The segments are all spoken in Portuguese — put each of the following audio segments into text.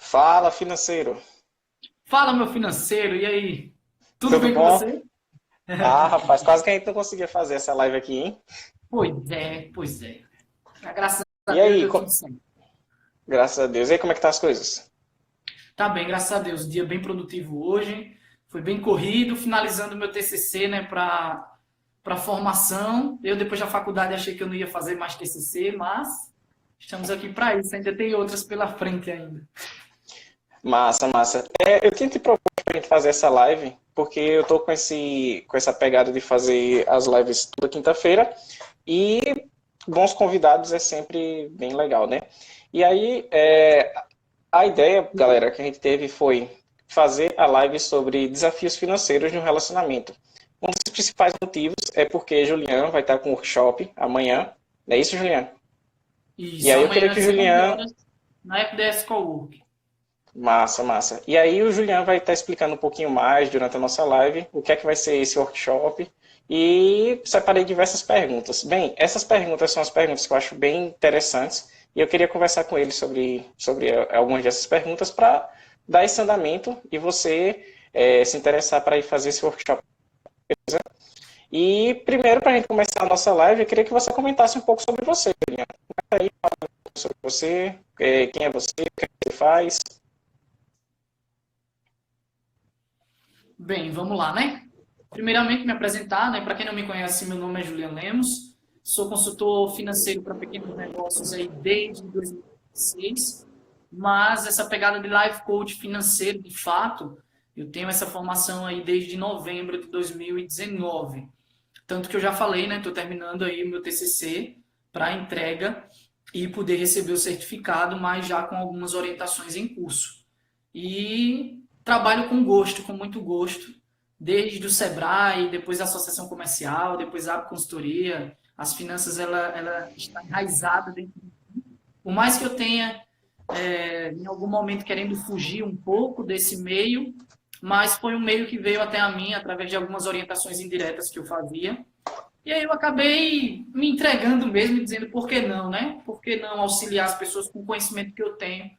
Fala, financeiro. Fala, meu financeiro, e aí? Tudo Tudo bem com bom? você? Ah, rapaz, quase que a gente não conseguia fazer essa live aqui, hein? Pois é. Graças a E Deus aí, deu tudo certo. graças a Deus. E aí, como é que tá as coisas? Tá bem, graças a Deus. Dia bem produtivo hoje. Foi bem corrido, finalizando meu TCC, né, para formação. Eu, depois da faculdade, achei que eu não ia fazer mais TCC, mas estamos aqui para isso. Ainda tem outras pela frente ainda. Massa, massa. Eu tinha te proposto pra gente fazer essa live, porque eu tô com essa pegada de fazer as lives toda quinta-feira, e bons convidados é sempre bem legal, né? E aí, a ideia, galera, que a gente teve foi fazer a live sobre desafios financeiros no relacionamento. Um dos principais motivos é porque Julian vai estar com o workshop amanhã. Não é isso, Julian? E Isso, aí eu queria amanhã que o às 11 Julian. horas na FDS Cowork. Massa, massa. E aí o Julian vai estar explicando um pouquinho mais durante a nossa live o que é que vai ser esse workshop. E separei diversas perguntas. Bem, essas perguntas são as perguntas que eu acho bem interessantes. E eu queria conversar com ele sobre algumas dessas perguntas para dar esse andamento e você se interessar para ir fazer esse workshop. E primeiro, para a gente começar a nossa live, eu queria que você comentasse um pouco sobre você, Julian. Comenta aí, fala um pouco sobre você, quem é você, o que é que você faz. Bem, vamos lá, né? Primeiramente, me apresentar, né? Para quem não me conhece, meu nome é Julian Lemos, sou consultor financeiro para pequenos negócios aí desde 2016, mas essa pegada de life coach financeiro, de fato, eu tenho essa formação aí desde novembro de 2019. Tanto que eu já falei, né? Estou terminando aí o meu TCC para entrega e poder receber o certificado, mas já com algumas orientações em curso. E trabalho com gosto, com muito gosto, desde o Sebrae, depois a Associação Comercial, depois a Consultoria. As finanças, ela está enraizada dentro. Por mais que eu tenha, em algum momento, querendo fugir um pouco desse meio, mas foi um meio que veio até a mim através de algumas orientações indiretas que eu fazia. E aí eu acabei me entregando mesmo e dizendo por que não, né? Por que não auxiliar as pessoas com o conhecimento que eu tenho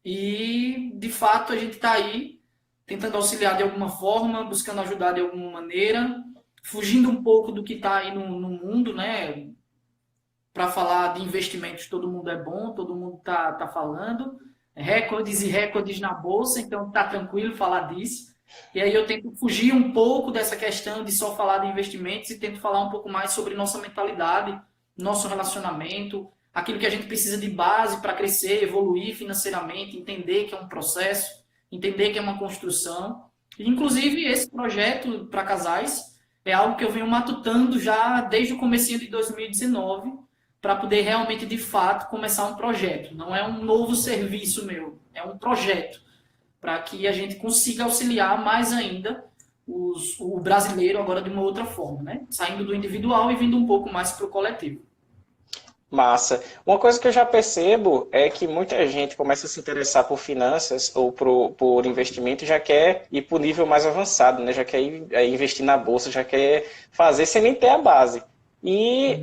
e, de fato, a gente está aí tentando auxiliar de alguma forma, buscando ajudar de alguma maneira, fugindo um pouco do que está aí no mundo, né? Para falar de investimentos, todo mundo é bom, todo mundo tá falando. Recordes e recordes na bolsa, então tá tranquilo falar disso. E aí eu tento fugir um pouco dessa questão de só falar de investimentos e tento falar um pouco mais sobre nossa mentalidade, nosso relacionamento, aquilo que a gente precisa de base para crescer, evoluir financeiramente, entender que é um processo, entender que é uma construção. E, inclusive, esse projeto para casais é algo que eu venho matutando já desde o comecinho de 2019 para poder realmente, de fato, começar um projeto. Não é um novo serviço meu, é um projeto para que a gente consiga auxiliar mais ainda o brasileiro agora de uma outra forma, né? Saindo do individual e vindo um pouco mais para o coletivo. Massa. Uma coisa que eu já percebo é que muita gente começa a se interessar por finanças ou por investimento e já quer ir para o nível mais avançado, né? Já quer investir na bolsa, já quer fazer sem nem ter a base. E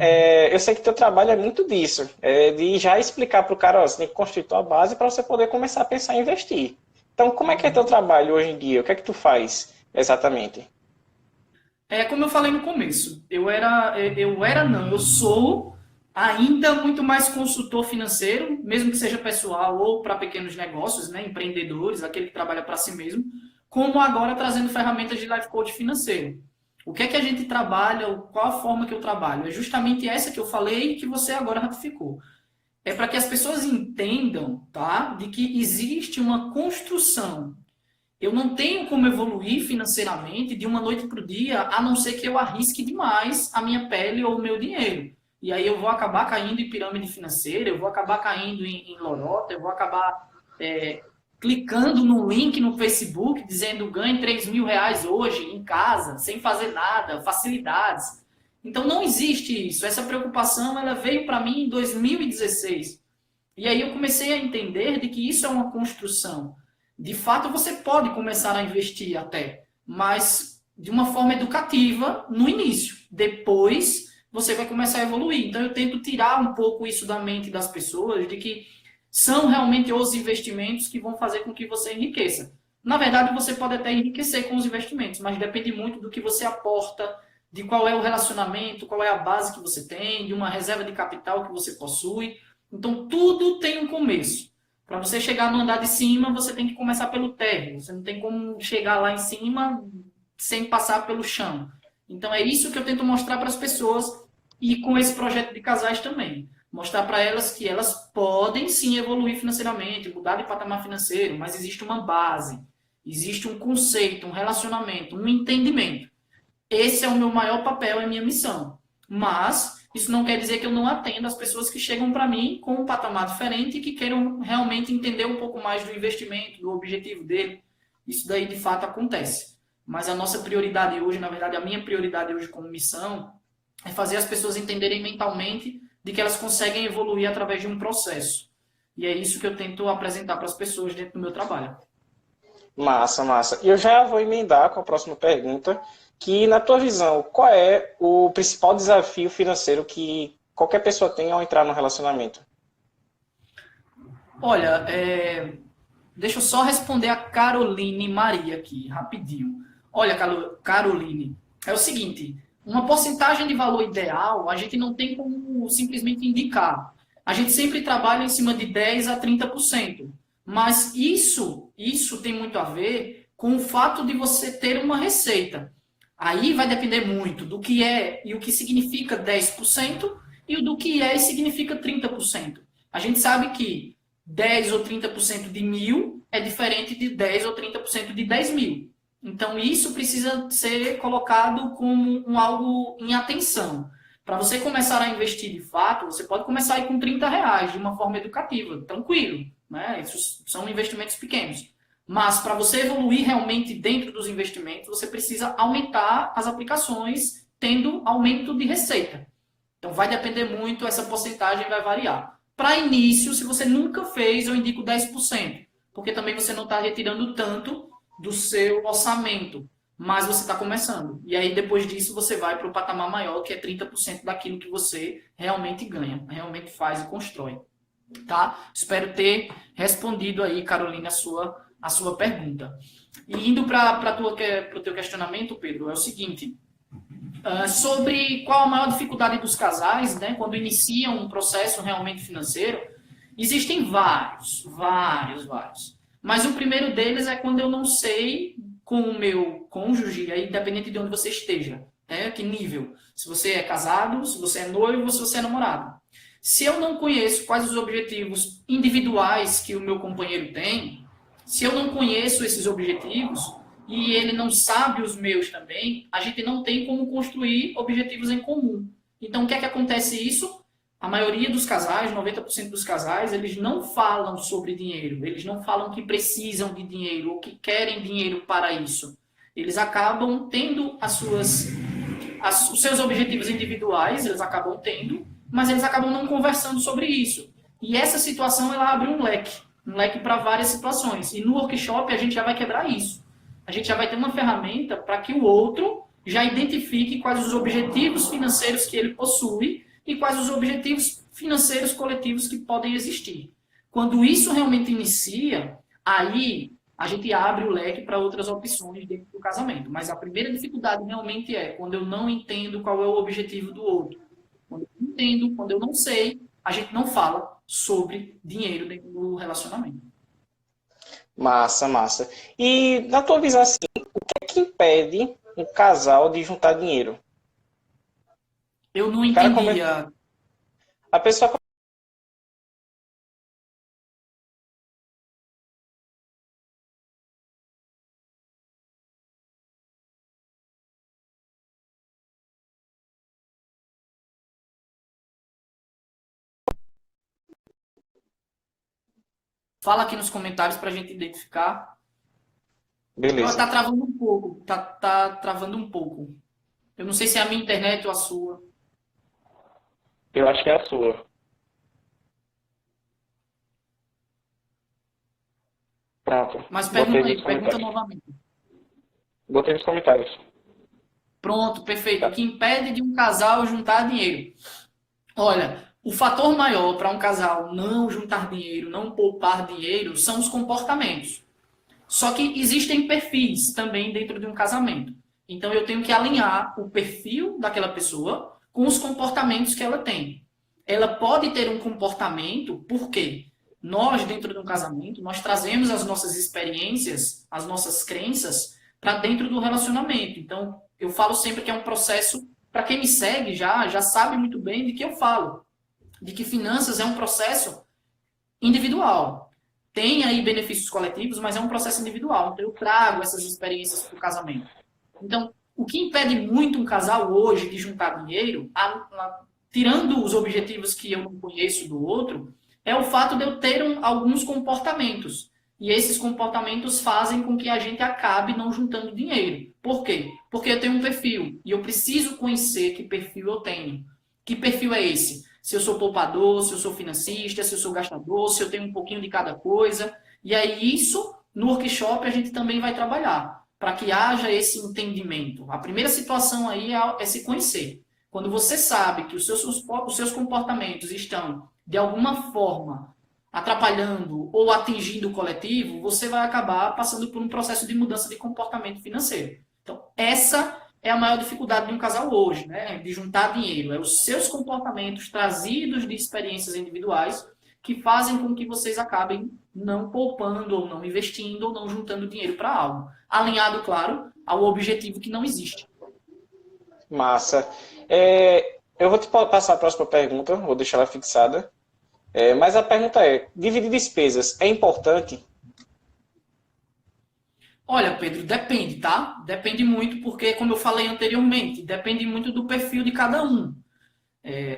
eu sei que teu trabalho é muito disso, de já explicar para o cara, ó, você tem que construir tua base para você poder começar a pensar em investir. Então, como é que é teu trabalho hoje em dia? O que é que tu faz exatamente? É como eu falei no começo, eu sou ainda muito mais consultor financeiro, mesmo que seja pessoal ou para pequenos negócios, né, empreendedores, aquele que trabalha para si mesmo, como agora trazendo ferramentas de life coach financeiro. O que é que a gente trabalha, qual a forma que eu trabalho? É justamente essa que eu falei e que você agora ratificou. É para que as pessoas entendam, tá, de que existe uma construção. Eu não tenho como evoluir financeiramente de uma noite para o dia, a não ser que eu arrisque demais a minha pele ou o meu dinheiro. E aí eu vou acabar caindo em pirâmide financeira, eu vou acabar caindo em lorota, eu vou acabar é, clicando num link no Facebook dizendo ganhe R$ 3.000 hoje em casa, sem fazer nada, facilidades. Então não existe isso. Essa preocupação ela veio para mim em 2016. E aí eu comecei a entender de que isso é uma construção. De fato, você pode começar a investir até, mas de uma forma educativa no início. Depois, você vai começar a evoluir. Então, eu tento tirar um pouco isso da mente das pessoas, de que são realmente os investimentos que vão fazer com que você enriqueça. Na verdade, você pode até enriquecer com os investimentos, mas depende muito do que você aporta, de qual é o relacionamento, qual é a base que você tem, de uma reserva de capital que você possui. Então, tudo tem um começo. Para você chegar no andar de cima, você tem que começar pelo térreo. Você não tem como chegar lá em cima sem passar pelo chão. Então, é isso que eu tento mostrar para as pessoas e com esse projeto de casais também. Mostrar para elas que elas podem sim evoluir financeiramente, mudar de patamar financeiro, mas existe uma base, existe um conceito, um relacionamento, um entendimento. Esse é o meu maior papel, é a minha missão. Mas isso não quer dizer que eu não atenda as pessoas que chegam para mim com um patamar diferente e que queiram realmente entender um pouco mais do investimento, do objetivo dele. Isso daí de fato acontece. Mas a nossa prioridade hoje, na verdade, a minha prioridade hoje como missão, é fazer as pessoas entenderem mentalmente de que elas conseguem evoluir através de um processo. E é isso que eu tento apresentar para as pessoas dentro do meu trabalho. Massa, massa. E eu já vou emendar com a próxima pergunta, que na tua visão, qual é o principal desafio financeiro que qualquer pessoa tem ao entrar no relacionamento? Olha, deixa eu só responder a Caroline Maria aqui, rapidinho. Olha, Caroline, é o seguinte, uma porcentagem de valor ideal a gente não tem como simplesmente indicar. A gente sempre trabalha em cima de 10 a 30%. Mas isso tem muito a ver com o fato de você ter uma receita. Aí vai depender muito do que é e o que significa 10% e do que é e significa 30%. A gente sabe que 10 ou 30% de 1.000 é diferente de 10 ou 30% de 10.000. Então, isso precisa ser colocado como algo em atenção. Para você começar a investir de fato, você pode começar aí com R$ 30 de uma forma educativa, tranquilo. Né? Isso são investimentos pequenos. Mas para você evoluir realmente dentro dos investimentos, você precisa aumentar as aplicações tendo aumento de receita. Então vai depender muito, essa porcentagem vai variar. Para início, se você nunca fez, eu indico 10%, porque também você não está retirando tanto do seu orçamento, mas você está começando. E aí depois disso você vai para o patamar maior, que é 30% daquilo que você realmente ganha, realmente faz e constrói. Tá? Espero ter respondido aí, Carolina, a sua pergunta. E indo para o teu questionamento, Pedro, é o seguinte, sobre qual a maior dificuldade dos casais, né, quando iniciam um processo realmente financeiro, existem vários. Mas o primeiro deles é quando eu não sei com o meu cônjuge, aí, independente de onde você esteja, né, que nível, se você é casado, se você é noivo, se você é namorado. Se eu não conheço quais os objetivos individuais que o meu companheiro tem, se eu não conheço esses objetivos e ele não sabe os meus também, a gente não tem como construir objetivos em comum. Então, o que é que acontece isso? A maioria dos casais, 90% dos casais, eles não falam sobre dinheiro. Eles não falam que precisam de dinheiro ou que querem dinheiro para isso. Eles acabam tendo os seus objetivos individuais, eles acabam tendo, mas eles acabam não conversando sobre isso. E essa situação, ela abre um leque para várias situações. E no workshop a gente já vai quebrar isso. A gente já vai ter uma ferramenta para que o outro já identifique quais os objetivos financeiros que ele possui e quais os objetivos financeiros coletivos que podem existir. Quando isso realmente inicia, aí a gente abre o leque para outras opções dentro do casamento. Mas a primeira dificuldade realmente é quando eu não entendo qual é o objetivo do outro. Quando eu não entendo, quando eu não sei, a gente não fala sobre dinheiro dentro do relacionamento. Massa, massa. E na tua visão, assim, o que é que impede um casal de juntar dinheiro? Eu não entendia. A pessoa Fala aqui nos comentários para a gente identificar. Ela beleza. tá travando um pouco. Tá travando um pouco. Eu não sei se é a minha internet ou a sua. Eu acho que é a sua. Pronto. Mas Botei pergunta nos aí, pergunta comentários. novamente. Botei nos comentários. Pronto, perfeito. O Tá. que impede de um casal juntar dinheiro? Olha, O fator maior para um casal não juntar dinheiro, não poupar dinheiro, são os comportamentos. Só que existem perfis também dentro de um casamento. Então eu tenho que alinhar o perfil daquela pessoa com os comportamentos que ela tem. Ela pode ter um comportamento, porque nós, dentro de um casamento, nós trazemos as nossas experiências, as nossas crenças para dentro do relacionamento. Então, eu falo sempre que é um processo, para quem me segue já sabe muito bem de que eu falo, de que finanças é um processo individual. Tem aí benefícios coletivos, mas é um processo individual. Então, eu trago essas experiências para o casamento. Então, o que impede muito um casal hoje de juntar dinheiro, tirando os objetivos que eu não conheço do outro, é o fato de eu ter alguns comportamentos. E esses comportamentos fazem com que a gente acabe não juntando dinheiro. Por quê? Porque eu tenho um perfil e eu preciso conhecer que perfil eu tenho. Que perfil é esse? Se eu sou poupador, se eu sou financista, se eu sou gastador, se eu tenho um pouquinho de cada coisa. E aí isso, no workshop, a gente também vai trabalhar, para que haja esse entendimento. A primeira situação aí é se conhecer. Quando você sabe que os seus comportamentos estão, de alguma forma, atrapalhando ou atingindo o coletivo, você vai acabar passando por um processo de mudança de comportamento financeiro. Então, essa é a maior dificuldade de um casal hoje, né? De juntar dinheiro. É os seus comportamentos trazidos de experiências individuais que fazem com que vocês acabem não poupando, ou não investindo, ou não juntando dinheiro para algo. Alinhado, claro, ao objetivo que não existe. Massa. Eu vou te passar a próxima pergunta, vou deixar ela fixada. Mas a pergunta é, dividir despesas é importante? Olha, Pedro, depende, tá? Depende muito, porque, como eu falei anteriormente, depende muito do perfil de cada um.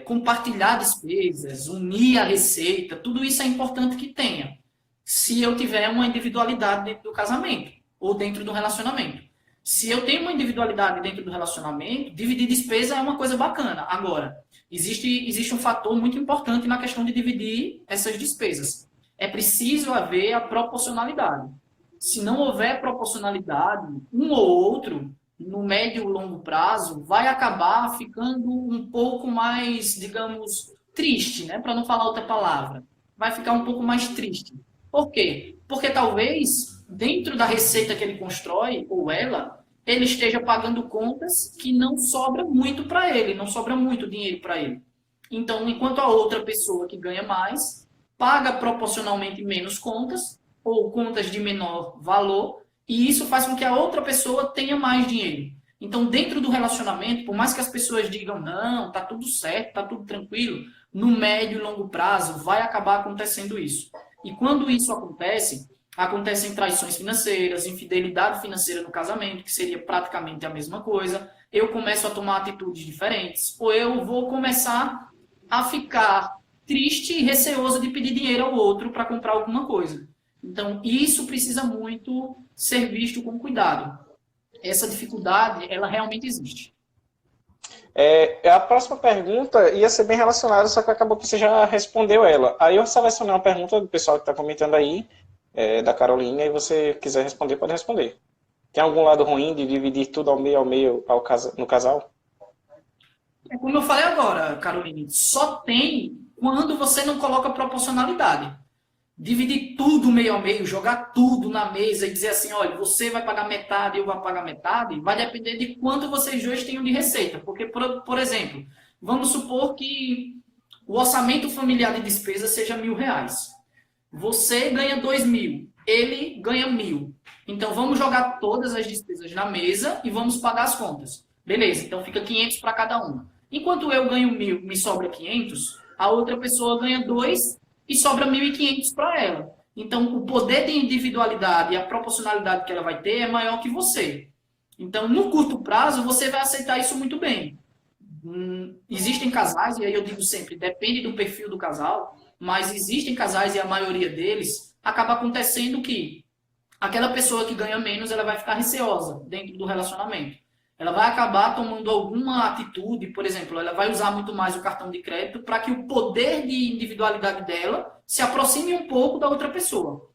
Compartilhar despesas, unir a receita, tudo isso é importante que tenha. Se eu tiver uma individualidade dentro do casamento ou dentro do relacionamento. Se eu tenho uma individualidade dentro do relacionamento, dividir despesa é uma coisa bacana. Agora, existe um fator muito importante na questão de dividir essas despesas. É preciso haver a proporcionalidade. Se não houver proporcionalidade, um ou outro, no médio e longo prazo, vai acabar ficando um pouco mais, digamos, triste, né? Para não falar outra palavra. Vai ficar um pouco mais triste. Por quê? Porque talvez, dentro da receita que ele constrói, ou ela, ele esteja pagando contas que não sobra muito para ele, não sobra muito dinheiro para ele. Então, enquanto a outra pessoa que ganha mais, paga proporcionalmente menos contas, ou contas de menor valor, e isso faz com que a outra pessoa tenha mais dinheiro. Então, dentro do relacionamento, por mais que as pessoas digam, não, tá tudo certo, tá tudo tranquilo, no médio e longo prazo vai acabar acontecendo isso. E quando isso acontece, acontecem traições financeiras, infidelidade financeira no casamento, que seria praticamente a mesma coisa. Eu começo a tomar atitudes diferentes, ou eu vou começar a ficar triste e receoso de pedir dinheiro ao outro para comprar alguma coisa. Então, isso precisa muito ser visto com cuidado. Essa dificuldade, ela realmente existe. A próxima pergunta ia ser bem relacionada, só que acabou que você já respondeu ela. Aí eu selecionei uma pergunta do pessoal que está comentando aí, da Carolina, e você quiser responder, pode responder. Tem algum lado ruim de dividir tudo ao meio no casal? Como eu falei agora, Carolina, só tem quando você não coloca proporcionalidade. Dividir tudo meio a meio, jogar tudo na mesa e dizer assim, olha, você vai pagar metade, eu vou pagar metade, vai depender de quanto vocês dois tenham de receita. Porque, por exemplo, vamos supor que o orçamento familiar de despesa seja R$1.000. Você ganha 2.000, ele ganha 1.000. Então, vamos jogar todas as despesas na mesa e vamos pagar as contas. Beleza, então fica 500 para cada um. Enquanto eu ganho 1.000, me sobra 500, a outra pessoa ganha 2 e sobra 1.500 para ela. Então, o poder de individualidade e a proporcionalidade que ela vai ter é maior que você. Então, no curto prazo, você vai aceitar isso muito bem. Existem casais, e aí eu digo sempre, depende do perfil do casal, mas existem casais, e a maioria deles, acaba acontecendo que aquela pessoa que ganha menos, ela vai ficar receosa dentro do relacionamento. Ela vai acabar tomando alguma atitude, por exemplo, ela vai usar muito mais o cartão de crédito para que o poder de individualidade dela se aproxime um pouco da outra pessoa.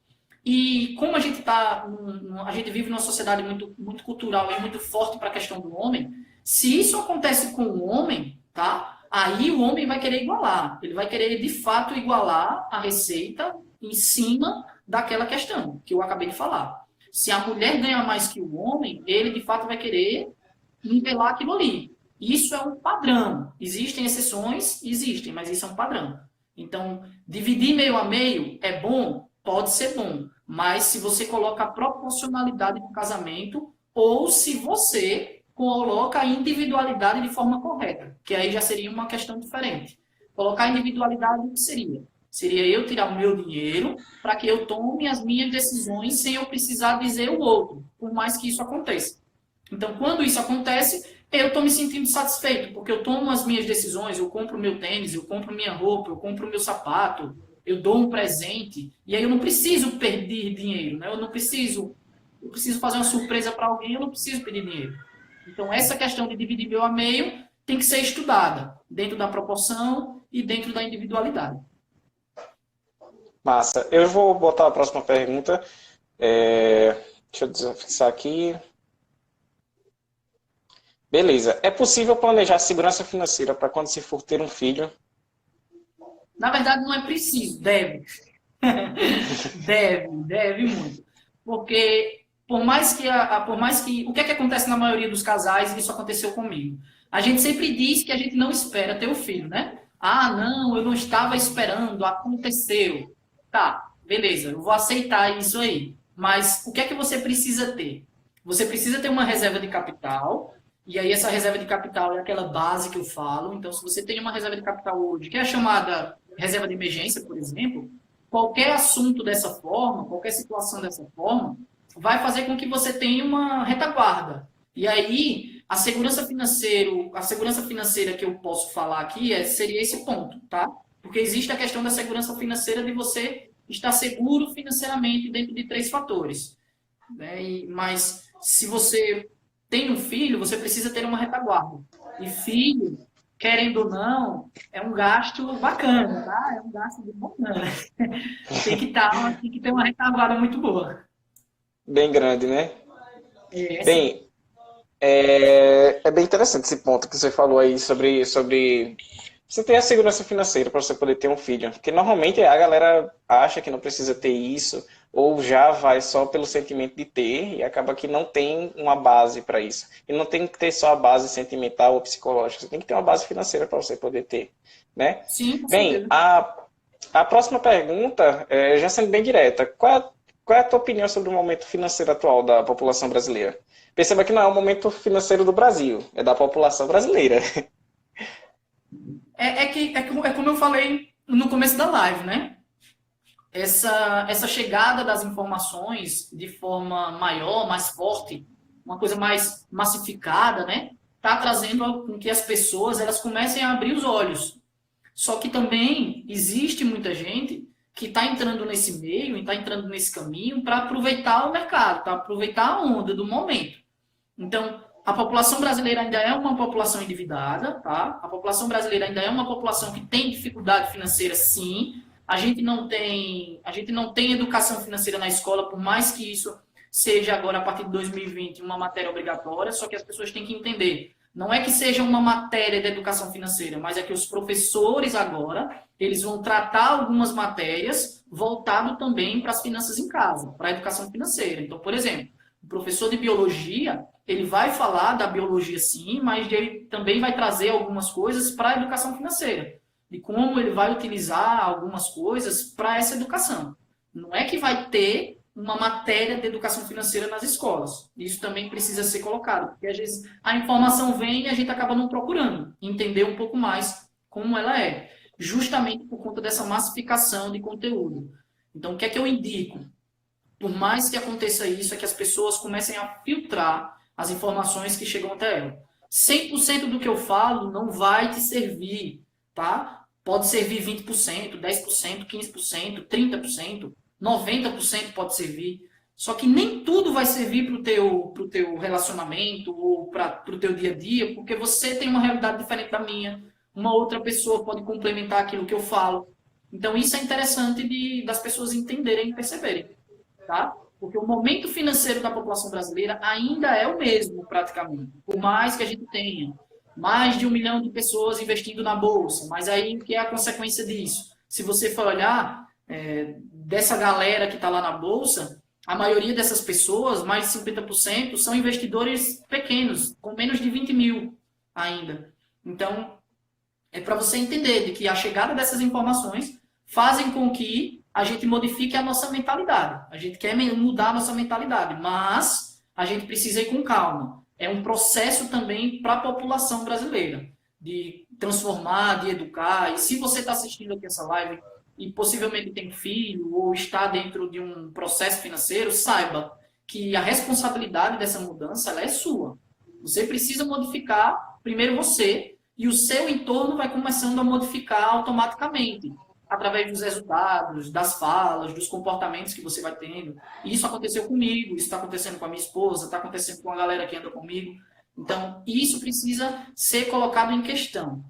E como a gente vive numa sociedade muito, muito cultural e muito forte para a questão do homem, se isso acontece com o homem, tá? Aí o homem vai querer igualar. Ele vai querer, de fato, igualar a receita em cima daquela questão que eu acabei de falar. Se a mulher ganha mais que o homem, ele, de fato, vai querer nivelar aquilo ali. Isso é um padrão. Existem exceções? Existem, mas isso é um padrão. Então, dividir meio a meio é bom? Pode ser bom. Mas se você coloca a proporcionalidade no casamento ou se você coloca a individualidade de forma correta, que aí já seria uma questão diferente. Colocar a individualidade, o que seria? Seria eu tirar o meu dinheiro para que eu tome as minhas decisões sem eu precisar dizer o outro, por mais que isso aconteça. Então, quando isso acontece, eu estou me sentindo satisfeito, porque eu tomo as minhas decisões, eu compro meu tênis, eu compro minha roupa, eu compro meu sapato, eu dou um presente, e aí eu não preciso perder dinheiro, né? Eu preciso fazer uma surpresa para alguém, eu não preciso pedir dinheiro. Então, essa questão de dividir meio a meio tem que ser estudada, dentro da proporção e dentro da individualidade. Massa. Eu vou botar a próxima pergunta. Deixa eu desafixar aqui. Beleza. É possível planejar segurança financeira para quando se for ter um filho? Na verdade, não é preciso, deve. Deve muito. Porque por mais que o que é que acontece na maioria dos casais, e isso aconteceu comigo. A gente sempre diz que a gente não espera ter o filho, né? Ah, não, eu não estava esperando, aconteceu. Tá, beleza, eu vou aceitar isso aí. Mas o que é que você precisa ter? Você precisa ter uma reserva de capital, e aí essa reserva de capital é aquela base que eu falo. Então, se você tem uma reserva de capital hoje, que é a chamada reserva de emergência, por exemplo, qualquer assunto dessa forma, qualquer situação dessa forma, vai fazer com que você tenha uma retaguarda. E aí, a segurança financeira que eu posso falar aqui seria esse ponto, tá? Porque existe a questão da segurança financeira de você estar seguro financeiramente dentro de 3 fatores. Né? Mas se você tem um filho, você precisa ter uma retaguarda. E filho, querendo ou não, é um gasto bacana, tá? É um gasto de bacana. Tem que ter uma retaguarda muito boa. Bem grande, né? É, sim. Bem, é bem interessante esse ponto que você falou aí sobre você ter a segurança financeira para você poder ter um filho. Porque normalmente a galera acha que não precisa ter isso, ou já vai só pelo sentimento de ter, e acaba que não tem uma base para isso. E não tem que ter só a base sentimental ou psicológica, você tem que ter uma base financeira para você poder ter. Né? Sim, com Bem, certeza. a próxima pergunta, já sendo bem direta, qual é a tua opinião sobre o momento financeiro atual da população brasileira? Perceba que não é o momento financeiro do Brasil, é da população brasileira. É como eu falei no começo da live, né? Essa chegada das informações de forma maior, mais forte, uma coisa mais massificada, né? Está trazendo com que as pessoas elas comecem a abrir os olhos. Só que também existe muita gente que está entrando nesse meio, está entrando nesse caminho para aproveitar o mercado, para aproveitar a onda do momento. Então, a população brasileira ainda é uma população endividada, tá? A população brasileira ainda é uma população que tem dificuldade financeira, sim. A gente não tem educação financeira na escola, por mais que isso seja agora, a partir de 2020, uma matéria obrigatória, só que as pessoas têm que entender. Não é que seja uma matéria de educação financeira, mas é que os professores agora, eles vão tratar algumas matérias voltado também para as finanças em casa, para a educação financeira. Então, por exemplo, o professor de biologia, ele vai falar da biologia sim, mas ele também vai trazer algumas coisas para a educação financeira, de como ele vai utilizar algumas coisas para essa educação. Não é que vai ter uma matéria de educação financeira nas escolas. Isso também precisa ser colocado, porque às vezes a informação vem e a gente acaba não procurando entender um pouco mais como ela é, justamente por conta dessa massificação de conteúdo. Então, o que é que eu indico? Por mais que aconteça isso, é que as pessoas comecem a filtrar as informações que chegam até ela. 100% do que eu falo não vai te servir, tá? Pode servir 20%, 10%, 15%, 30%, 90% pode servir. Só que nem tudo vai servir pro teu relacionamento ou para o teu dia a dia, porque você tem uma realidade diferente da minha. Uma outra pessoa pode complementar aquilo que eu falo. Então, isso é interessante das pessoas entenderem e perceberem. Tá? Porque o momento financeiro da população brasileira ainda é o mesmo, praticamente. Por mais que a gente tenha mais de 1 milhão de pessoas investindo na Bolsa. Mas aí, o que é a consequência disso? Se você for olhar, dessa galera que está lá na Bolsa, a maioria dessas pessoas, mais de 50%, são investidores pequenos, com menos de 20 mil ainda. Então, é para você entender de que a chegada dessas informações fazem com que a gente modifique a nossa mentalidade. A gente quer mudar a nossa mentalidade, mas a gente precisa ir com calma. É um processo também para a população brasileira, de transformar, de educar. E se você está assistindo aqui essa live e possivelmente tem filho ou está dentro de um processo financeiro, saiba que a responsabilidade dessa mudança ela é sua. Você precisa modificar primeiro você e o seu entorno vai começando a modificar automaticamente, através dos resultados, das falas, dos comportamentos que você vai tendo. E isso aconteceu comigo, isso está acontecendo com a minha esposa, está acontecendo com a galera que anda comigo. Então, isso precisa ser colocado em questão.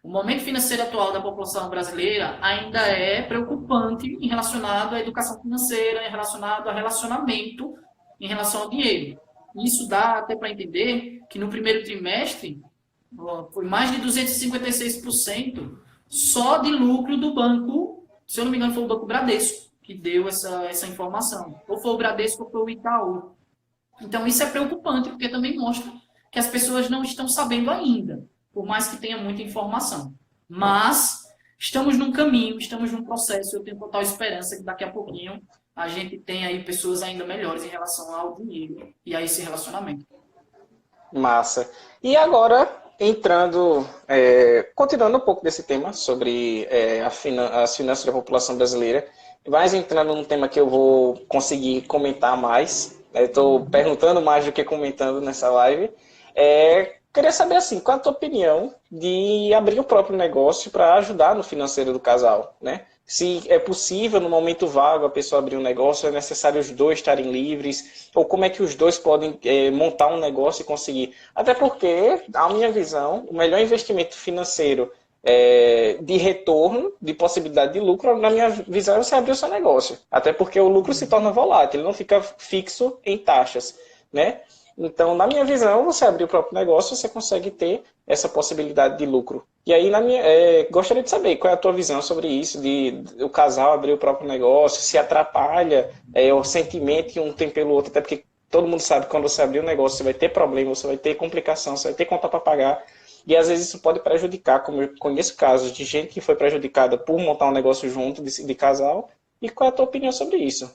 O momento financeiro atual da população brasileira ainda é preocupante em relacionado à educação financeira, em relacionado ao relacionamento, em relação ao dinheiro. Isso dá até para entender que no primeiro trimestre foi mais de 256% só de lucro do banco, se eu não me engano foi o Banco Bradesco que deu essa informação. Ou foi o Bradesco ou foi o Itaú. Então isso é preocupante, porque também mostra que as pessoas não estão sabendo ainda, por mais que tenha muita informação. Mas estamos num caminho, estamos num processo, eu tenho total esperança que daqui a pouquinho a gente tenha aí pessoas ainda melhores em relação ao dinheiro e a esse relacionamento. Massa. E agora, entrando, continuando um pouco desse tema sobre as finanças da população brasileira, mas entrando num tema que eu vou conseguir comentar mais, estou perguntando mais do que comentando nessa live, queria saber assim, qual a tua opinião de abrir o próprio negócio para ajudar no financeiro do casal, né? Se é possível, no momento vago, a pessoa abrir um negócio, é necessário os dois estarem livres, ou como é que os dois podem montar um negócio e conseguir. Até porque, a minha visão, o melhor investimento financeiro de retorno, de possibilidade de lucro, na minha visão, é você abrir o seu negócio. Até porque o lucro se torna volátil, ele não fica fixo em taxas, né? Então, na minha visão, você abrir o próprio negócio, você consegue ter essa possibilidade de lucro. E aí, gostaria de saber qual é a tua visão sobre isso, de o casal abrir o próprio negócio, se atrapalha o sentimento que um tem pelo outro, até porque todo mundo sabe que quando você abrir um negócio, você vai ter problema, você vai ter complicação, você vai ter conta para pagar, e às vezes isso pode prejudicar, como eu conheço casos de gente que foi prejudicada por montar um negócio junto, de casal, e qual é a tua opinião sobre isso?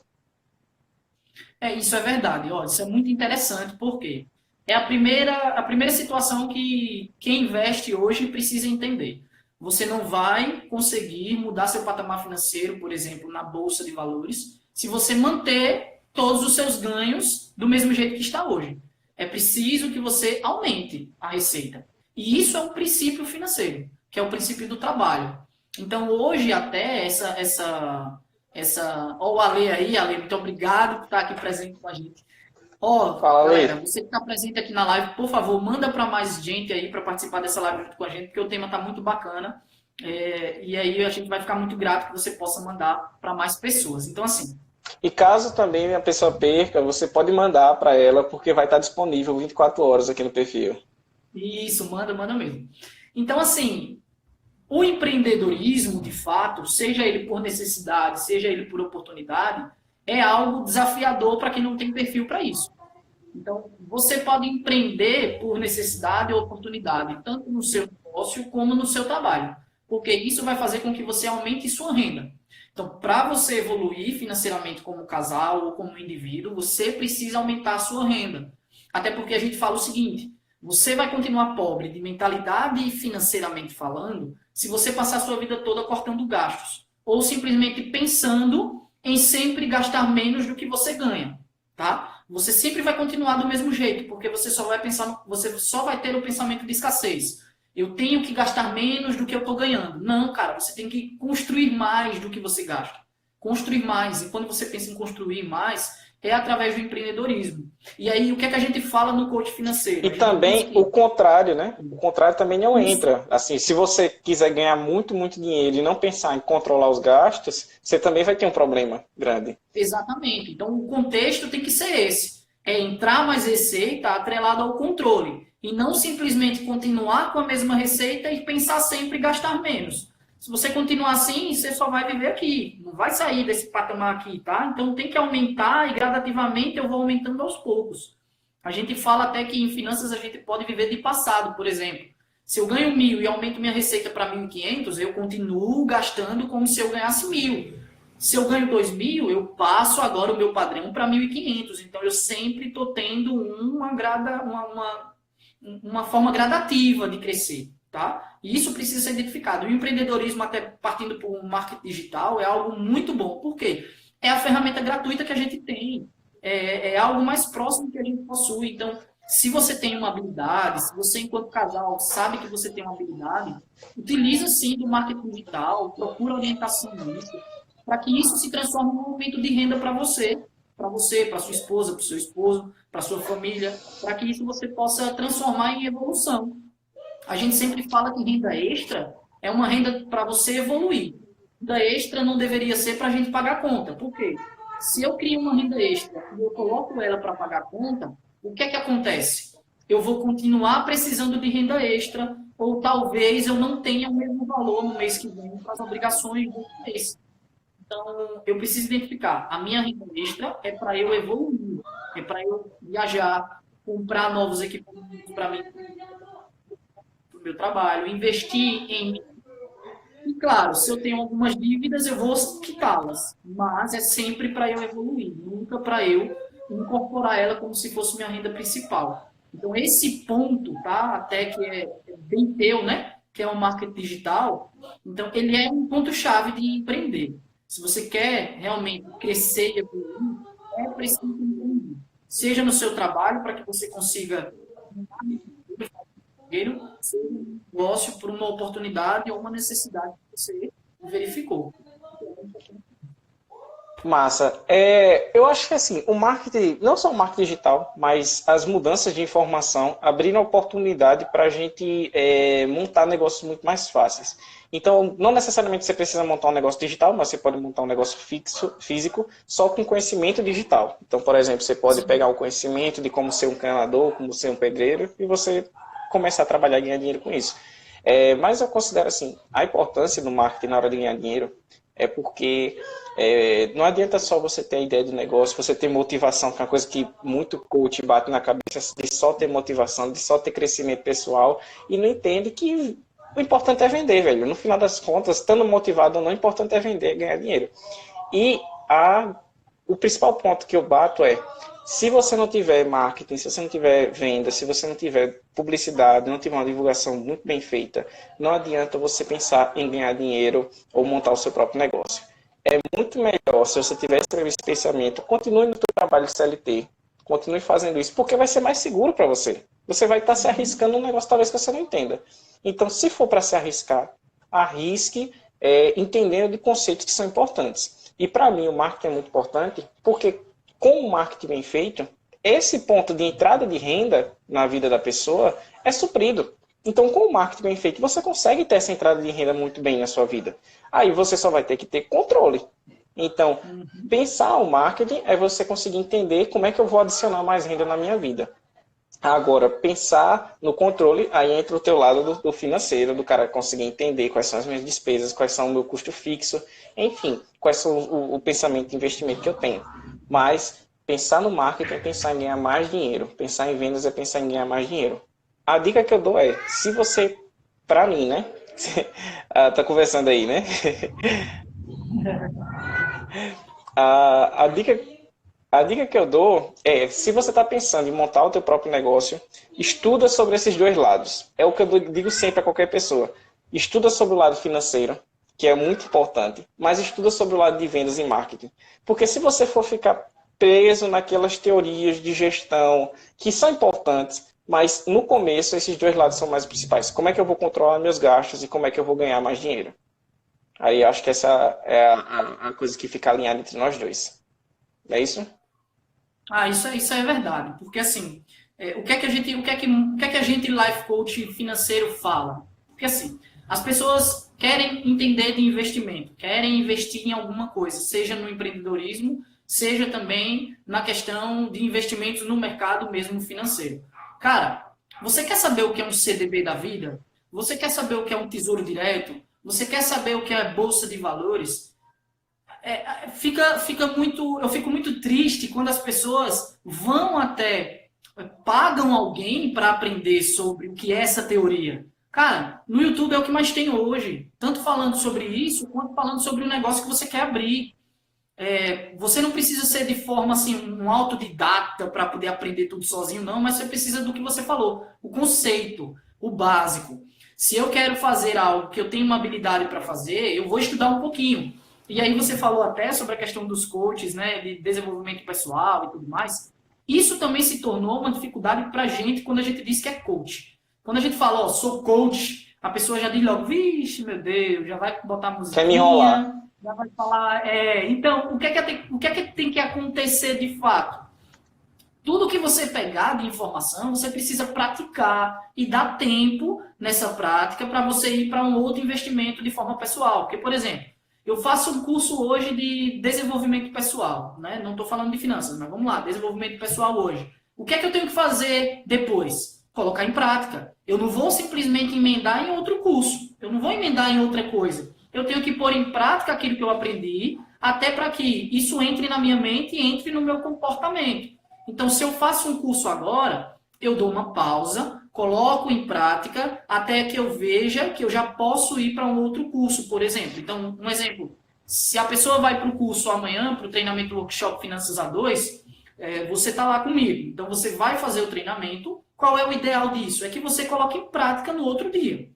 Isso é verdade. Ó, isso é muito interessante, porque é a primeira situação que quem investe hoje precisa entender. Você não vai conseguir mudar seu patamar financeiro, por exemplo, na Bolsa de Valores, se você manter todos os seus ganhos do mesmo jeito que está hoje. É preciso que você aumente a receita. E isso é um princípio financeiro, que é o princípio do trabalho. Então, hoje, até ó, o Ale aí, Ale, muito obrigado por estar aqui presente com a gente. Ó, galera, você que está presente aqui na live, por favor, manda para mais gente aí para participar dessa live junto com a gente, porque o tema está muito bacana. E aí a gente vai ficar muito grato que você possa mandar para mais pessoas. Então, assim. E caso também a pessoa perca, você pode mandar para ela, porque vai estar disponível 24 horas aqui no perfil. Isso, manda mesmo. Então, assim, o empreendedorismo, de fato, seja ele por necessidade, seja ele por oportunidade, é algo desafiador para quem não tem perfil para isso. Então, você pode empreender por necessidade ou oportunidade, tanto no seu negócio como no seu trabalho, porque isso vai fazer com que você aumente sua renda. Então, para você evoluir financeiramente como casal ou como indivíduo, você precisa aumentar a sua renda. Até porque a gente fala o seguinte, você vai continuar pobre de mentalidade e financeiramente falando se você passar a sua vida toda cortando gastos ou simplesmente pensando em sempre gastar menos do que você ganha, tá? Você sempre vai continuar do mesmo jeito, porque você só vai ter o pensamento de escassez. Eu tenho que gastar menos do que eu estou ganhando. Não, cara, você tem que construir mais do que você gasta. Construir mais. E quando você pensa em construir mais, é através do empreendedorismo. E aí, o que é que a gente fala no coach financeiro? E também o contrário, né? O contrário também não entra. Assim, se você quiser ganhar muito, muito dinheiro e não pensar em controlar os gastos, você também vai ter um problema grande. Exatamente. Então, o contexto tem que ser esse. É entrar mais receita atrelado ao controle. e não simplesmente continuar com a mesma receita e pensar sempre em gastar menos. Se você continuar assim, você só vai viver aqui, não vai sair desse patamar aqui, tá? Então tem que aumentar e gradativamente eu vou aumentando aos poucos. A gente fala até que em finanças a gente pode viver de passado, por exemplo. Se eu ganho 1.000 e aumento minha receita para 1.500, eu continuo gastando como se eu ganhasse 1.000. Se eu ganho 2.000, eu passo agora o meu padrão para 1.500. Então eu sempre estou tendo uma forma gradativa de crescer, tá? E isso precisa ser identificado. O empreendedorismo, até partindo para o marketing digital, é algo muito bom. Por quê? É a ferramenta gratuita que a gente tem. É algo mais próximo que a gente possui. Então, se você tem uma habilidade, se você, enquanto casal, sabe que você tem uma habilidade, utiliza sim do marketing digital, procura orientação nisso, para que isso se transforme num aumento de renda para você, para sua esposa, para o seu esposo, para sua família, para que isso você possa transformar em evolução. A gente sempre fala que renda extra é uma renda para você evoluir. Renda extra não deveria ser para a gente pagar a conta. Por quê? Se eu crio uma renda extra e eu coloco ela para pagar a conta, o que é que acontece? Eu vou continuar precisando de renda extra, ou talvez eu não tenha o mesmo valor no mês que vem para as obrigações do mês. Então, eu preciso identificar. A minha renda extra é para eu evoluir, é para eu viajar, comprar novos equipamentos para mim, para o meu trabalho, investir em mim. E, claro, se eu tenho algumas dívidas, eu vou quitá-las. Mas é sempre para eu evoluir, nunca para eu incorporar ela como se fosse minha renda principal. Então, esse ponto, tá? Até que é bem teu, né? Que é o marketing digital. Então, ele é um ponto-chave de empreender. Se você quer realmente crescer e evoluir, é preciso empreender. Seja no seu trabalho, para que você consiga dinheiro, seja um negócio por uma oportunidade ou uma necessidade que você verificou. Massa. Eu acho que assim, o marketing, não só o marketing digital, mas as mudanças de informação abriram oportunidade para a gente montar negócios muito mais fáceis. Então, não necessariamente você precisa montar um negócio digital, mas você pode montar um negócio físico só com conhecimento digital. Então, por exemplo, você pode pegar o conhecimento de como ser um encanador, como ser um pedreiro, e você começar a trabalhar e ganhar dinheiro com isso. Mas eu considero assim, a importância do marketing na hora de ganhar dinheiro é porque não adianta só você ter a ideia do negócio, você ter motivação, que é uma coisa que muito coach bate na cabeça, de só ter motivação, de só ter crescimento pessoal, e não entende que o importante é vender, velho. No final das contas, estando motivado ou não, o importante é vender e ganhar dinheiro. E o principal ponto que eu bato é, se você não tiver marketing, se você não tiver venda, se você não tiver publicidade, não tiver uma divulgação muito bem feita, não adianta você pensar em ganhar dinheiro ou montar o seu próprio negócio. É muito melhor, se você tiver esse pensamento, continue no seu trabalho de CLT, continue fazendo isso, porque vai ser mais seguro para você. Você vai estar se arriscando um negócio talvez que você não entenda. Então, se for para se arriscar, arrisque entendendo de conceitos que são importantes. E para mim o marketing é muito importante, porque com o marketing bem feito, esse ponto de entrada de renda na vida da pessoa é suprido. Então, com o marketing bem feito, você consegue ter essa entrada de renda muito bem na sua vida. Aí você só vai ter que ter controle. Então, pensar o marketing é você conseguir entender como é que eu vou adicionar mais renda na minha vida. Agora, pensar no controle, aí entra o teu lado do financeiro, do cara conseguir entender quais são as minhas despesas, quais são o meu custo fixo, enfim, quais são o pensamento de investimento que eu tenho. Mas pensar no marketing é pensar em ganhar mais dinheiro, pensar em vendas é pensar em ganhar mais dinheiro. A dica que eu dou é, se você, pra mim, né? Tá conversando aí, né? A dica que eu dou é, se você está pensando em montar o teu próprio negócio, estuda sobre esses dois lados. É o que eu digo sempre a qualquer pessoa. Estuda sobre o lado financeiro, que é muito importante, mas estuda sobre o lado de vendas e marketing. Porque se você for ficar preso naquelas teorias de gestão, que são importantes, mas no começo esses dois lados são mais principais. Como é que eu vou controlar meus gastos e como é que eu vou ganhar mais dinheiro? Aí acho que essa é a coisa que fica alinhada entre nós dois. É isso? Isso é verdade. Porque assim, o que é que a gente life coach financeiro fala? Porque assim, as pessoas querem entender de investimento, querem investir em alguma coisa, seja no empreendedorismo, seja também na questão de investimentos no mercado mesmo financeiro. Cara, Você quer saber o que é um CDB da vida? Você quer saber o que é um tesouro direto? Você quer saber o que é bolsa de valores? Fica muito, eu fico muito triste quando as pessoas vão até pagam alguém para aprender sobre o que é essa teoria. Cara, no YouTube é o que mais tem hoje, tanto falando sobre isso quanto falando sobre o negócio que você quer abrir. Você não precisa ser de forma assim um autodidata para poder aprender tudo sozinho, não, mas você precisa do que você falou, o conceito, o básico. Se eu quero fazer algo que eu tenho uma habilidade para fazer, eu vou estudar um pouquinho. E aí você falou até sobre a questão dos coaches, né, de desenvolvimento pessoal e tudo mais. Isso também se tornou uma dificuldade para a gente quando a gente diz que é coach. Quando a gente fala, ó, sou coach, a pessoa já diz logo, vixe, meu Deus, já vai botar Quer me enrolar? musiquinha, já vai falar, então, o que é que tem que acontecer de fato? Tudo que você pegar de informação, você precisa praticar e dar tempo nessa prática para você ir para um outro investimento de forma pessoal. Porque, por exemplo, eu faço um curso hoje de desenvolvimento pessoal, né? Não estou falando de finanças, mas vamos lá, desenvolvimento pessoal hoje. O que é que eu tenho que fazer depois? Colocar em prática. Eu não vou simplesmente emendar em outro curso. Eu não vou emendar em outra coisa. Eu tenho que pôr em prática aquilo que eu aprendi, até para que isso entre na minha mente e entre no meu comportamento. Então, se eu faço um curso agora, eu dou uma pausa, coloco em prática, até que eu veja que eu já posso ir para um outro curso, por exemplo. Então, um exemplo, se a pessoa vai para o curso amanhã, para o treinamento workshop Finanças A2, você está lá comigo. Então, você vai fazer o treinamento. Qual é o ideal disso? É que você coloque em prática no outro dia.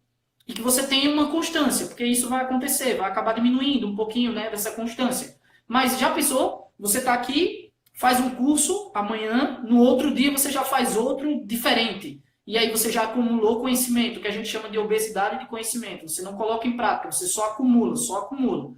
E que você tenha uma constância, porque isso vai acontecer, vai acabar diminuindo um pouquinho, né, dessa constância. Mas já pensou? Você está aqui, faz um curso amanhã, no outro dia você já faz outro diferente. E aí você já acumulou conhecimento, que a gente chama de obesidade de conhecimento. Você não coloca em prática, você só acumula, só acumula.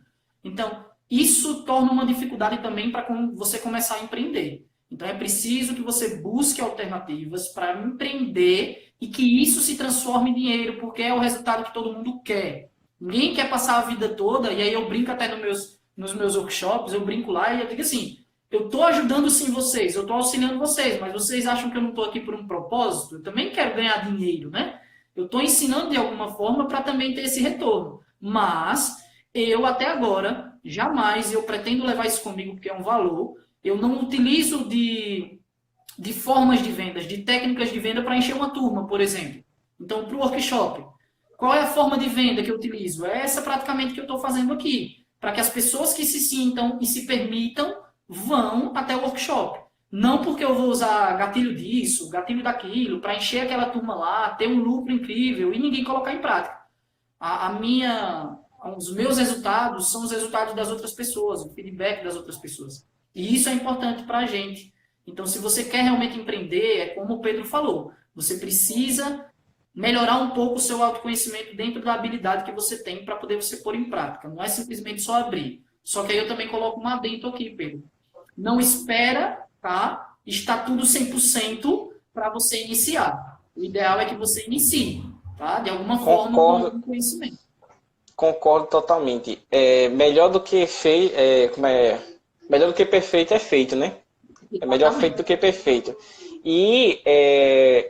Então, isso torna uma dificuldade também para você começar a empreender. Então, é preciso que você busque alternativas para empreender e que isso se transforme em dinheiro, porque é o resultado que todo mundo quer. Ninguém quer passar a vida toda, e aí eu brinco até nos meus workshops, eu brinco lá e eu digo assim, eu estou ajudando sim vocês, eu estou auxiliando vocês, mas vocês acham que eu não estou aqui por um propósito? Eu também quero ganhar dinheiro, né? Eu estou ensinando de alguma forma para também ter esse retorno. Mas eu até agora, jamais, eu pretendo levar isso comigo, porque é um valor, eu não utilizo de formas de vendas, de técnicas de venda para encher uma turma, por exemplo. Então, para o workshop, qual é a forma de venda que eu utilizo? É essa praticamente que eu estou fazendo aqui, para que as pessoas que se sintam e se permitam vão até o workshop. Não porque eu vou usar gatilho disso, gatilho daquilo, para encher aquela turma lá, ter um lucro incrível e ninguém colocar em prática. Os meus resultados são os resultados das outras pessoas, o feedback das outras pessoas. E isso é importante para a gente. Então, se você quer realmente empreender, é como o Pedro falou, você precisa melhorar um pouco o seu autoconhecimento dentro da habilidade que você tem para poder você pôr em prática. Não é simplesmente só abrir. Só que aí eu também coloco um adendo aqui, Pedro. Não espera, tá? Está tudo 100% para você iniciar. O ideal é que você inicie, tá? De alguma forma, com Concordo, algum conhecimento. concordo totalmente. É, melhor do que melhor do que perfeito é feito, né? É melhor feito do Exatamente. que perfeito. E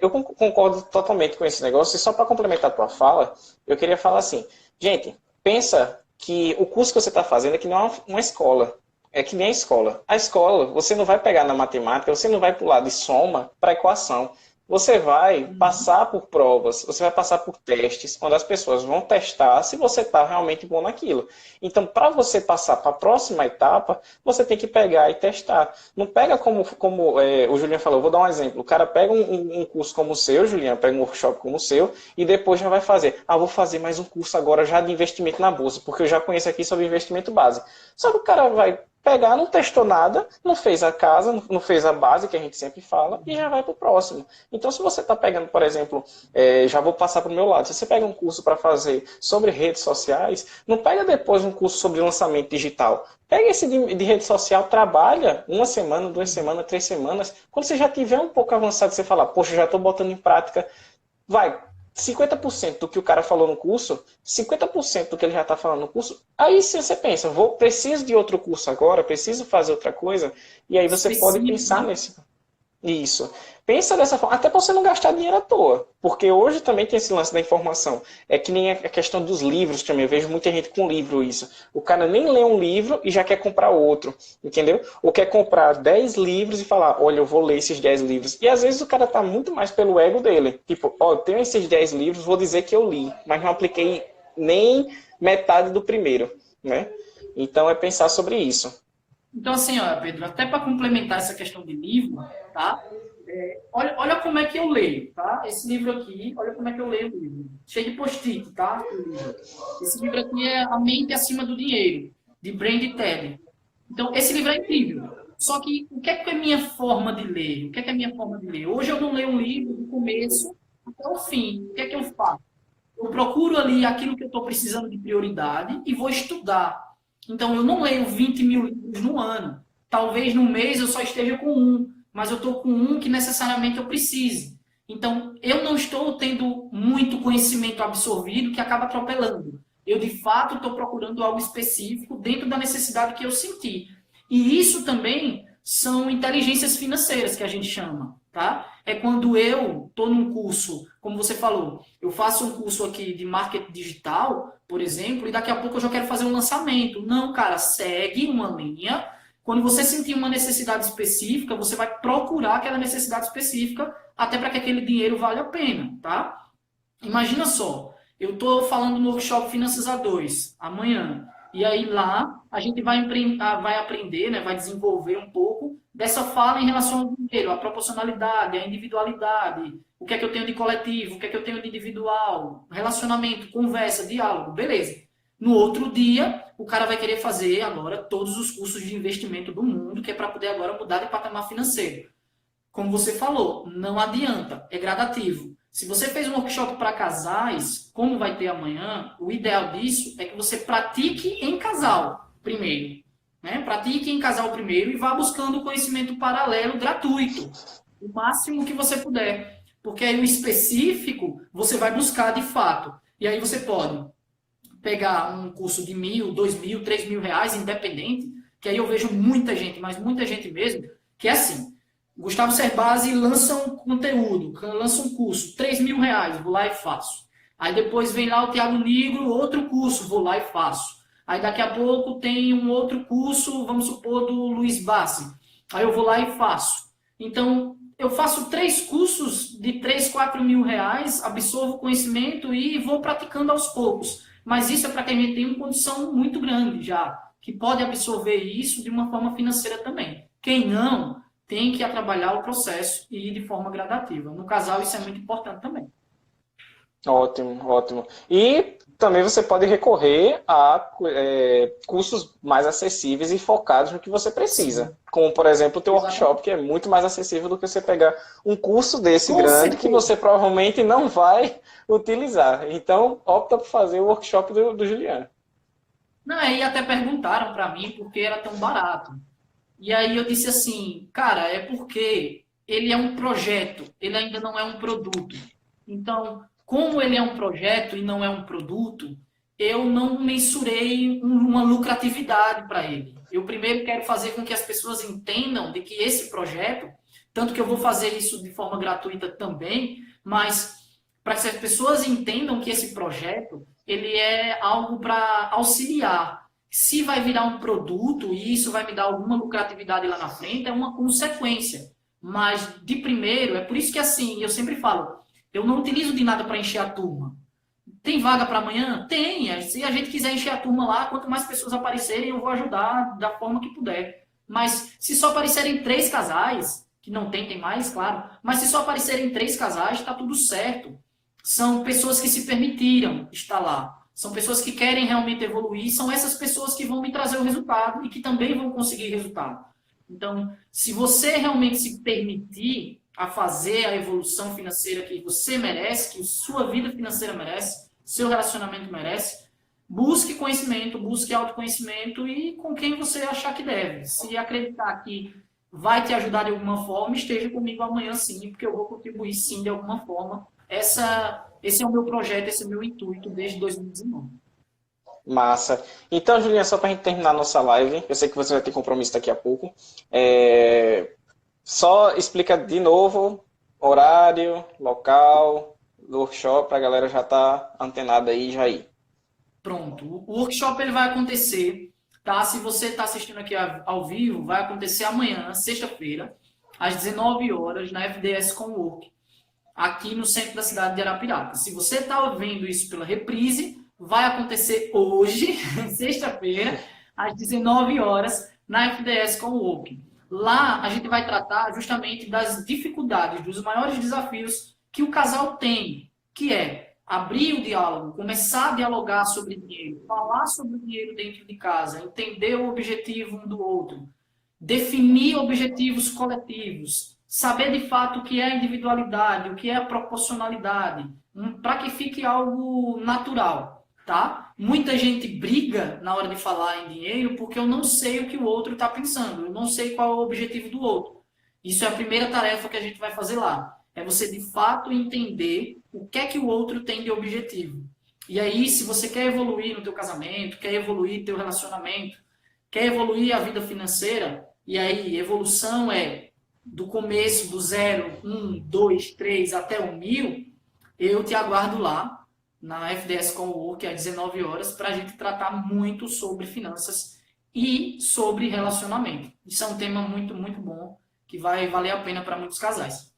eu concordo totalmente com esse negócio. E só para complementar a tua fala, eu queria falar assim, gente, pensa que o curso que você está fazendo é que não é uma escola. É que nem a escola. A escola, você não vai pegar na matemática, você não vai pular de soma para equação. Você vai Uhum. passar por provas, você vai passar por testes, onde as pessoas vão testar se você está realmente bom naquilo. Então, para você passar para a próxima etapa, você tem que pegar e testar. Não pega como o Julian falou, vou dar um exemplo. O cara pega um curso como o seu, Julian, pega um workshop como o seu, e depois já vai fazer. Ah, vou fazer mais um curso agora já de investimento na bolsa, porque eu já conheço aqui sobre investimento base. Só que o cara vai pegar, não testou nada, não fez a casa, não fez a base, que a gente sempre fala, e já vai para o próximo. Então, se você está pegando, por exemplo, já vou passar para o meu lado, se você pega um curso para fazer sobre redes sociais, não pega depois um curso sobre lançamento digital. Pega esse de rede social, trabalha uma semana, 2 semanas, 3 semanas. Quando você já tiver um pouco avançado, você fala, poxa, já estou botando em prática, vai, 50% do que o cara falou no curso, 50% do que ele já está falando no curso, aí se você pensa, preciso de outro curso agora, preciso fazer outra coisa, e aí você pode Específico, pensar né? nesse. Isso. Pensa dessa forma, até para você não gastar dinheiro à toa. Porque hoje também tem esse lance da informação. É que nem a questão dos livros também. Eu vejo muita gente com livro isso. O cara nem lê um livro e já quer comprar outro. Entendeu? Ou quer comprar 10 livros e falar, olha, eu vou ler esses 10 livros. E às vezes o cara tá muito mais pelo ego dele. Tipo, ó, eu tenho esses 10 livros, vou dizer que eu li, mas não apliquei nem metade do primeiro, né? Então é pensar sobre isso. Então, assim, ó, Pedro, até para complementar essa questão de livro, tá? Olha como é que eu leio, tá? Esse livro aqui, olha como é que eu leio o livro. Cheio de post-it, tá? O livro. Esse livro aqui é A Mente Acima do Dinheiro, de Brand Teddy. Então, esse livro é incrível. Só que, o que é a minha forma de ler? O que é a minha forma de ler? Hoje eu não leio um livro do começo até o fim. O que é que eu faço? Eu procuro ali aquilo que eu estou precisando de prioridade e vou estudar. Então, eu não leio 20 mil livros no ano. Talvez no mês eu só esteja com um, mas eu estou com um que necessariamente eu precise. Então, eu não estou tendo muito conhecimento absorvido que acaba atropelando. Eu, de fato, estou procurando algo específico dentro da necessidade que eu senti. E isso também são inteligências financeiras que a gente chama, tá? É quando eu estou num curso, como você falou, eu faço um curso aqui de marketing digital, por exemplo, e daqui a pouco eu já quero fazer um lançamento. Não, cara, segue uma linha. Quando você sentir uma necessidade específica, você vai procurar aquela necessidade específica até para que aquele dinheiro valha a pena, tá? Imagina só, eu estou falando no workshop Finanças a 2 amanhã. E aí lá a gente vai aprender, né, vai desenvolver um pouco dessa fala em relação ao dinheiro, a proporcionalidade, a individualidade, o que é que eu tenho de coletivo, o que é que eu tenho de individual, relacionamento, conversa, diálogo, beleza. No outro dia, o cara vai querer fazer agora todos os cursos de investimento do mundo, que é para poder agora mudar de patamar financeiro. Como você falou, não adianta, é gradativo. Se você fez um workshop para casais, como vai ter amanhã, o ideal disso é que você pratique em casal primeiro. Né? Pratique em casal primeiro e vá buscando conhecimento paralelo gratuito, o máximo que você puder. Porque aí o específico você vai buscar de fato. E aí você pode pegar um curso de 1.000, 2.000, 3.000 reais, independente, que aí eu vejo muita gente, mas muita gente mesmo, que é assim, Gustavo Cerbasi lança um conteúdo, lança um curso, 3.000 reais, vou lá e faço. Aí depois vem lá o Thiago Nigro, outro curso, vou lá e faço. Aí daqui a pouco tem um outro curso, vamos supor, do Luiz Bassi. Aí eu vou lá e faço. Então, eu faço 3 cursos de 3, 4 mil reais, absorvo conhecimento e vou praticando aos poucos. Mas isso é para quem tem uma condição muito grande já, que pode absorver isso de uma forma financeira também. Quem não, tem que trabalhar o processo e ir de forma gradativa. No casal, isso é muito importante também. Ótimo, ótimo. E também você pode recorrer a cursos mais acessíveis e focados no que você precisa. Sim. Como, por exemplo, o teu Exatamente. workshop, que é muito mais acessível do que você pegar um curso desse Com grande que certeza. você provavelmente não vai utilizar. Então, opta por fazer o workshop do Juliano. Não, aí até perguntaram para mim por que era tão barato. E aí eu disse assim, cara, é porque ele é um projeto, ele ainda não é um produto. Então, como ele é um projeto e não é um produto, eu não mensurei uma lucratividade para ele. Eu primeiro quero fazer com que as pessoas entendam de que esse projeto, tanto que eu vou fazer isso de forma gratuita também, mas para que as pessoas entendam que esse projeto, ele é algo para auxiliar. Se vai virar um produto e isso vai me dar alguma lucratividade lá na frente, é uma consequência. Mas, de primeiro, é por isso que, assim, eu sempre falo, eu não utilizo de nada para encher a turma. Tem vaga para amanhã? Tem. Se a gente quiser encher a turma lá, quanto mais pessoas aparecerem, eu vou ajudar da forma que puder. Mas, se só aparecerem 3 casais, que não tem mais, claro, mas se só aparecerem 3 casais, está tudo certo. São pessoas que se permitiram estar lá. São pessoas que querem realmente evoluir, são essas pessoas que vão me trazer o resultado e que também vão conseguir resultado. Então, se você realmente se permitir a fazer a evolução financeira que você merece, que sua vida financeira merece, seu relacionamento merece, busque conhecimento, busque autoconhecimento e com quem você achar que deve. Se acreditar que vai te ajudar de alguma forma, esteja comigo amanhã sim, porque eu vou contribuir sim de alguma forma. Esse é o meu projeto, esse é o meu intuito desde 2019. Massa. Então, Juliana, só para a gente terminar a nossa live, eu sei que você vai ter compromisso daqui a pouco. Só explica de novo horário, local, do workshop, para a galera já tá antenada aí já ir. Pronto. O workshop ele vai acontecer, tá? Se você está assistindo aqui ao vivo, vai acontecer amanhã, sexta-feira, às 19 horas, na FDS Cowork, aqui no centro da cidade de Arapiraca. Se você está vendo isso pela reprise, vai acontecer hoje, sexta-feira, às 19 horas, na FDS Cowork. Lá a gente vai tratar justamente das dificuldades, dos maiores desafios que o casal tem, que é abrir o diálogo, começar a dialogar sobre dinheiro, falar sobre o dinheiro dentro de casa, entender o objetivo um do outro, definir objetivos coletivos, saber de fato o que é a individualidade, o que é a proporcionalidade, para que fique algo natural, tá? Muita gente briga na hora de falar em dinheiro porque eu não sei o que o outro está pensando, eu não sei qual é o objetivo do outro. Isso é a primeira tarefa que a gente vai fazer lá. É você, de fato, entender o que é que o outro tem de objetivo. E aí, se você quer evoluir no teu casamento, quer evoluir teu relacionamento, quer evoluir a vida financeira, e aí evolução é do começo, do 0, 1, 2, 3 até o 1000, eu te aguardo lá na FDS Cowork às 19 horas para a gente tratar muito sobre finanças e sobre relacionamento. Isso é um tema muito, muito bom que vai valer a pena para muitos casais.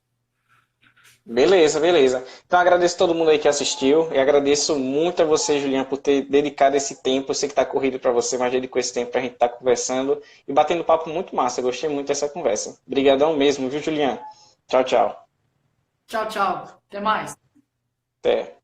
Beleza, beleza. Então agradeço a todo mundo aí que assistiu e agradeço muito a você, Juliana, por ter dedicado esse tempo. Eu sei que tá corrido para você, mas dedicou esse tempo pra gente estar conversando e batendo papo muito massa. Eu gostei muito dessa conversa. Obrigadão mesmo, viu, Juliana? Tchau, tchau. Tchau, tchau. Até mais. Até.